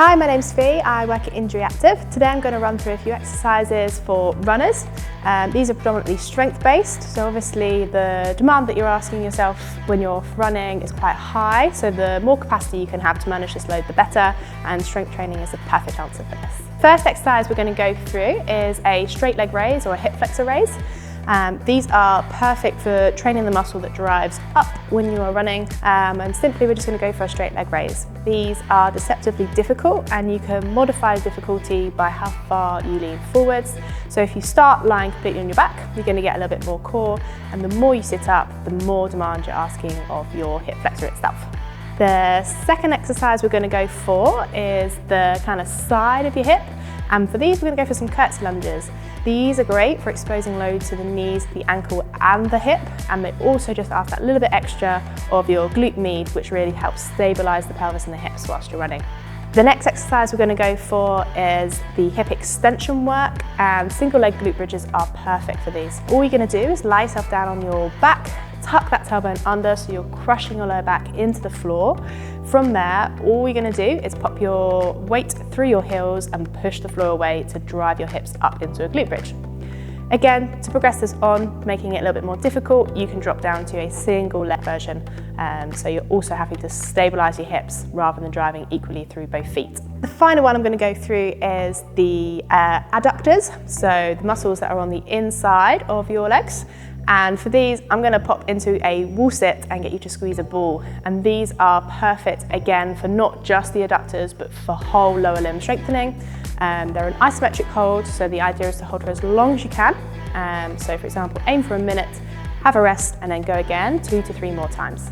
Hi, my name's Fee. I work at Injury Active. Today I'm going to run through a few exercises for runners. These are predominantly strength-based, so obviously the demand that you're asking yourself when you're running is quite high, so the more capacity you can have to manage this load, the better, and strength training is the perfect answer for this. First exercise we're going to go through is a straight leg raise or a hip flexor raise. These are perfect for training the muscle that drives up when you are running, and simply we're just going to go for a straight leg raise. These are deceptively difficult and you can modify the difficulty by how far you lean forwards. So if you start lying completely on your back, you're going to get a little bit more core, and the more you sit up, the more demand you're asking of your hip flexor itself. The second exercise we're going to go for is the kind of side of your hip. And for these, we're going to go for some curtsy lunges. These are great for exposing load to the knees, the ankle and the hip, and they also just ask that little bit extra of your glute med, which really helps stabilise the pelvis and the hips whilst you're running. The next exercise we're going to go for is the hip extension work, and single leg glute bridges are perfect for these. All you're going to do is lie yourself down on your back, tuck that tailbone under so you're crushing your lower back into the floor. From there, all you're going to do is pop your weight through your heels and push the floor away to drive your hips up into a glute bridge. Again, to progress this on, making it a little bit more difficult, you can drop down to a single leg version, so you're also having to stabilise your hips rather than driving equally through both feet. The final one I'm going to go through is the adductors, so the muscles that are on the inside of your legs. And for these, I'm going to pop into a wall sit and get you to squeeze a ball. And these are perfect, again, for not just the adductors, but for whole lower limb strengthening. They're an isometric hold, so the idea is to hold for as long as you can. So for example, aim for a minute, have a rest, and then go again 2 to 3 more times.